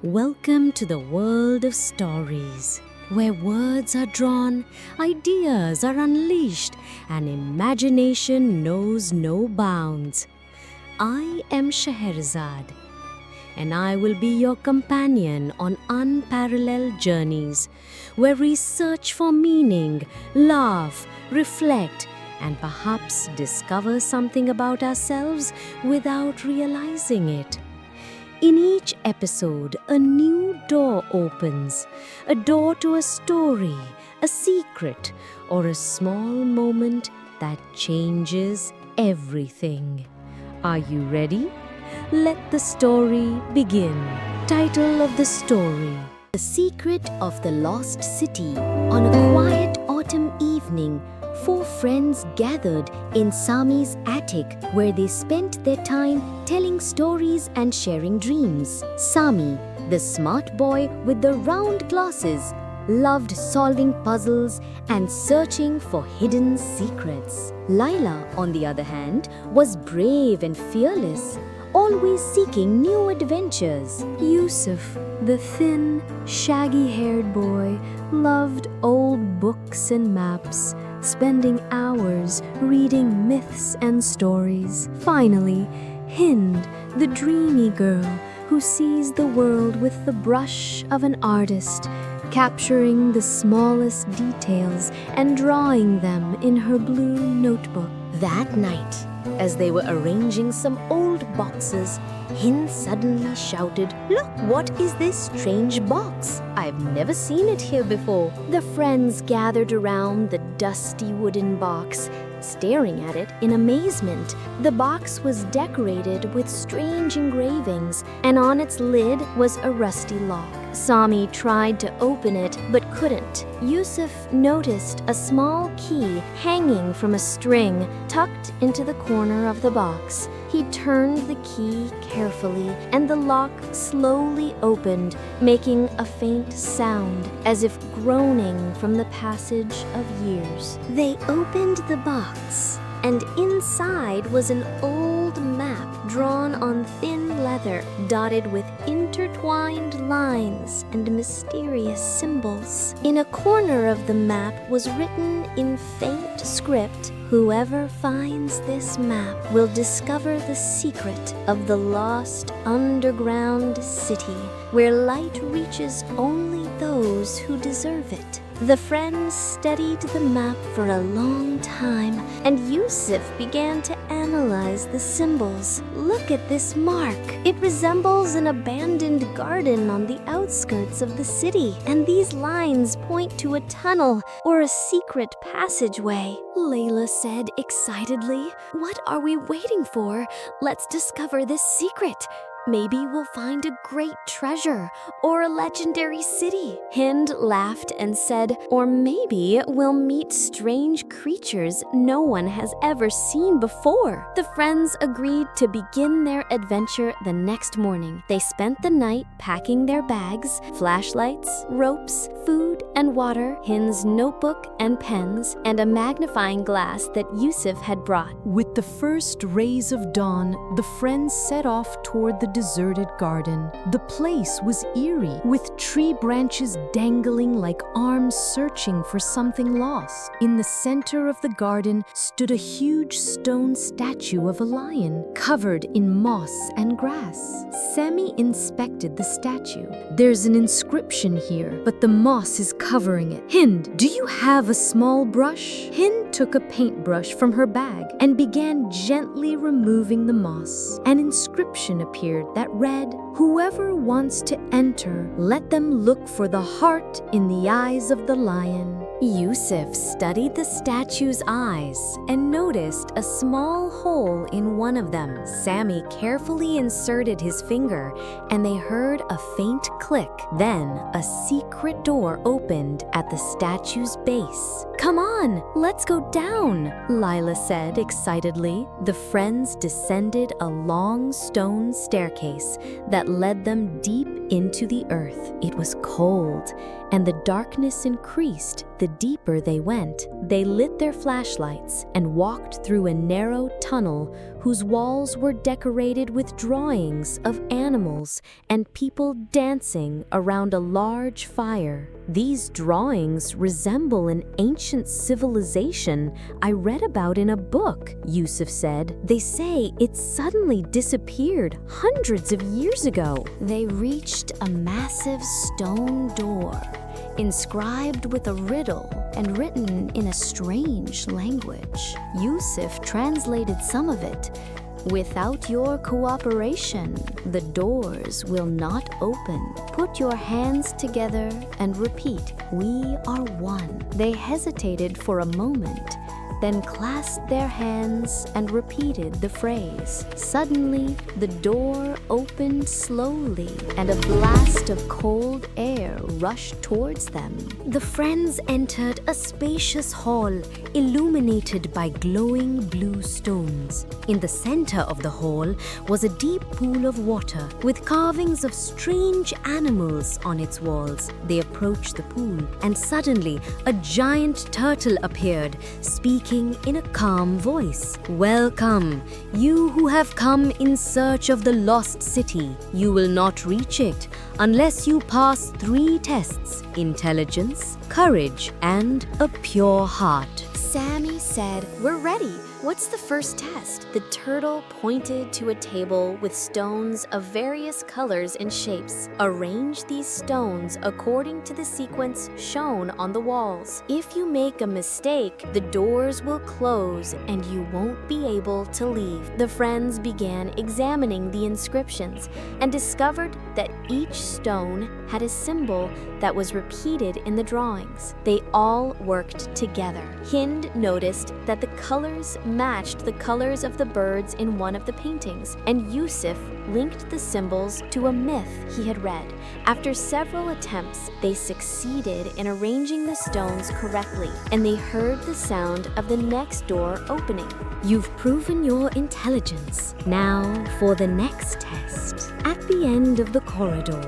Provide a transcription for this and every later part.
Welcome to the world of stories, where words are drawn, ideas are unleashed, and imagination knows no bounds. I am Scheherazade, and I will be your companion on unparalleled journeys, where we search for meaning, laugh, reflect, and perhaps discover something about ourselves without realizing it. In each episode, a new door opens, a door to a story, a secret, or a small moment that changes everything. Are you ready? Let the story begin. Title of the story: The Secret of the Lost City. On a quiet autumn evening, four friends gathered in Sami's attic, where they spent their time telling stories and sharing dreams. Sami, the smart boy with the round glasses, loved solving puzzles and searching for hidden secrets. Layla, on the other hand, was brave and fearless, always seeking new adventures. Yusuf, the thin, shaggy-haired boy, loved old books and maps, spending hours reading myths and stories. Finally, Hind, the dreamy girl who sees the world with the brush of an artist, capturing the smallest details and drawing them in her blue notebook. That night, as they were arranging some old boxes, Hind suddenly shouted, "Look, what is this strange box? I've never seen it here before." The friends gathered around the dusty wooden box, staring at it in amazement. The box was decorated with strange engravings, and on its lid was a rusty lock. Sami tried to open it but couldn't. Yusuf noticed a small key hanging from a string tucked into the corner of the box. He turned the key carefully, and the lock slowly opened, making a faint sound, as if groaning from the passage of years. They opened the box, and inside was an old map drawn on thin leather, dotted with intertwined lines and mysterious symbols. In a corner of the map was written in faint script, "Whoever finds this map will discover the secret of the lost underground city, where light reaches only those who deserve it." The friends studied the map for a long time, and Yusuf began to analyze the symbols. "Look at this mark. It resembles an abandoned garden on the outskirts of the city, and these lines point to a tunnel or a secret passageway," Layla said excitedly. "What are we waiting for? Let's discover this secret. Maybe we'll find a great treasure or a legendary city." Hind laughed and said, "Or maybe we'll meet strange creatures no one has ever seen before." The friends agreed to begin their adventure the next morning. They spent the night packing their bags, flashlights, ropes, food and water, Hind's notebook and pens, and a magnifying glass that Yusuf had brought. With the first rays of dawn, the friends set off toward the deserted garden. The place was eerie, with tree branches dangling like arms searching for something lost. In the center of the garden stood a huge stone statue of a lion, covered in moss and grass. Sami inspected the statue. "There's an inscription here, but the moss is covering it. Hind, do you have a small brush?" Hind took a paintbrush from her bag and began gently removing the moss. An inscription appeared that read, "Whoever wants to enter, let them look for the heart in the eyes of the lion." Yusuf studied the statue's eyes and noticed a small hole in one of them. Sami carefully inserted his finger, and they heard a faint click. Then a secret door opened at the statue's base. "Come on, let's go down," Layla said excitedly. The friends descended a long stone staircase that led them deep into the earth. It was cold, and the darkness increased the deeper they went. They lit their flashlights and walked through a narrow tunnel whose walls were decorated with drawings of animals and people dancing around a large fire. These drawings resemble an ancient civilization I read about in a book, Yusuf said. They say it suddenly disappeared hundreds of years ago. They reached a massive stone door, inscribed with a riddle and written in a strange language. Yusuf translated some of it. Without your cooperation, the doors will not open. Put your hands together and repeat, "We are one." They hesitated for a moment, then clasped their hands and repeated the phrase. Suddenly, the door opened slowly and a blast of cold air rushed towards them. The friends entered a spacious hall illuminated by glowing blue stones. In the center of the hall was a deep pool of water with carvings of strange animals on its walls. They approached the pool, and suddenly a giant turtle appeared, speaking in a calm voice. "Welcome, you who have come in search of the lost city. You will not reach it unless you pass 3 tests: intelligence, courage, and a pure heart." Sami said, "We're ready. What's the first test?" The turtle pointed to a table with stones of various colors and shapes. Arrange these stones according to the sequence shown on the walls. If you make a mistake, the doors will close and you won't be able to leave. The friends began examining the inscriptions and discovered that each stone had a symbol that was repeated in the drawings. They all worked together. Hind noticed that the colors matched the colors of the birds in one of the paintings, and Yusuf linked the symbols to a myth he had read. After several attempts, they succeeded in arranging the stones correctly, and they heard the sound of the next door opening. You've proven your intelligence. Now for the next test. At the end of the corridor,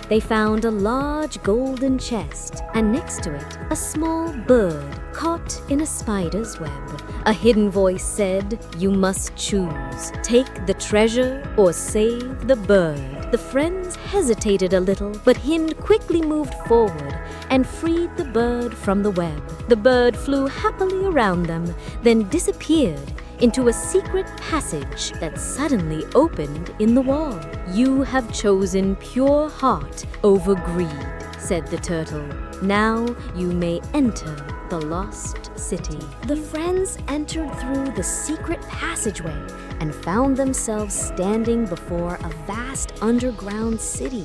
they found a large golden chest, and next to it, a small bird caught in a spider's web. A hidden voice said, "You must choose. Take the treasure or save the bird." The friends hesitated a little, but Hind quickly moved forward and freed the bird from the web. The bird flew happily around them, then disappeared into a secret passage that suddenly opened in the wall. "You have chosen pure heart over greed," said the turtle. "Now you may enter the lost city." The friends entered through the secret passageway and found themselves standing before a vast underground city.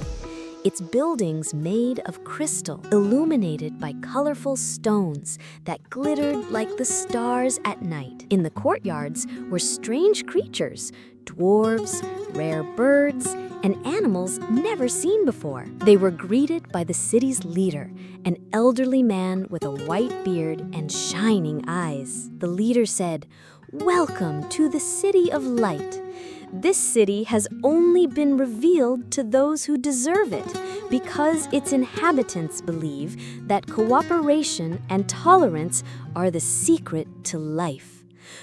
Its buildings made of crystal, illuminated by colorful stones that glittered like the stars at night. In the courtyards were strange creatures, dwarves, rare birds, and animals never seen before. They were greeted by the city's leader, an elderly man with a white beard and shining eyes. The leader said, "Welcome to the City of Light. This city has only been revealed to those who deserve it, because its inhabitants believe that cooperation and tolerance are the secret to life.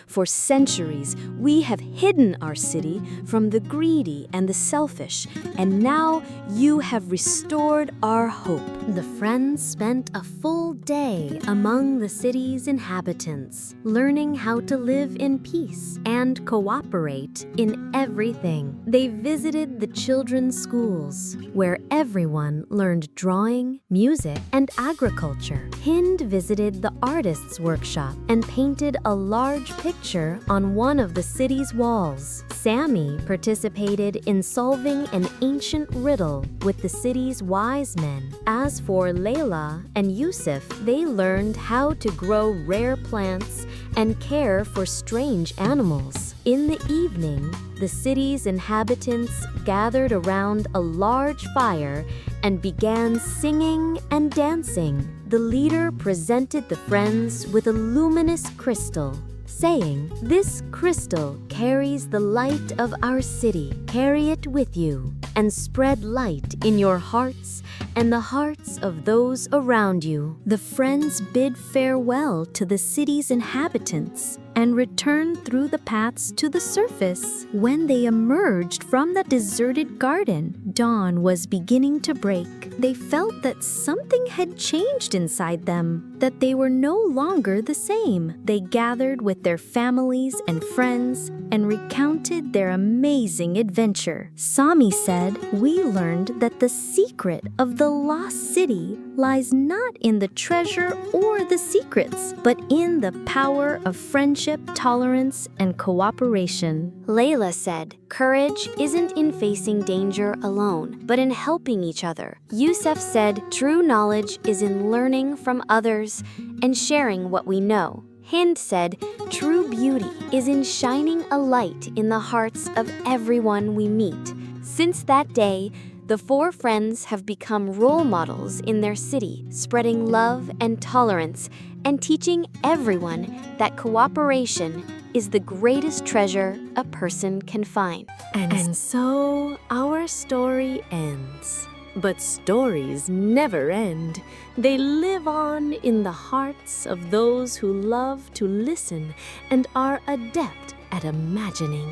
For centuries, we have hidden our city from the greedy and the selfish, and now you have restored our hope." The friends spent a full day among the city's inhabitants, learning how to live in peace and cooperate in everything. They visited the children's schools, where everyone learned drawing, music, and agriculture. Hind visited the artist's workshop and painted a large picture on one of the city's walls. Sami participated in solving an ancient riddle with the city's wise men. As for Layla and Yusuf, they learned how to grow rare plants and care for strange animals. In the evening, the city's inhabitants gathered around a large fire and began singing and dancing. The leader presented the friends with a luminous crystal, saying, "This crystal carries the light of our city. Carry it with you and spread light in your hearts and the hearts of those around you." The friends bid farewell to the city's inhabitants and returned through the paths to the surface. When they emerged from the deserted garden, dawn was beginning to break. They felt that something had changed inside them, that they were no longer the same. They gathered with their families and friends and recounted their amazing adventure. Sami said, "We learned that the secret of the lost city lies not in the treasure or the secrets, but in the power of friendship, tolerance, and cooperation." Layla said, "Courage isn't in facing danger alone, but in helping each other." Yusuf said, "True knowledge is in learning from others and sharing what we know." Hind said, "True beauty is in shining a light in the hearts of everyone we meet." Since that day, the four friends have become role models in their city, spreading love and tolerance and teaching everyone that cooperation is the greatest treasure a person can find. And so our story ends. But stories never end. They live on in the hearts of those who love to listen and are adept at imagining.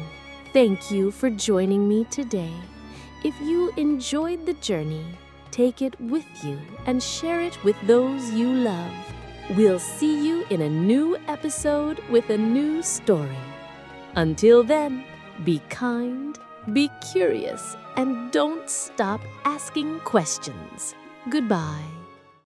Thank you for joining me today. If you enjoyed the journey, take it with you and share it with those you love. We'll see you in a new episode with a new story. Until then, be kind, be curious, and don't stop asking questions. Goodbye.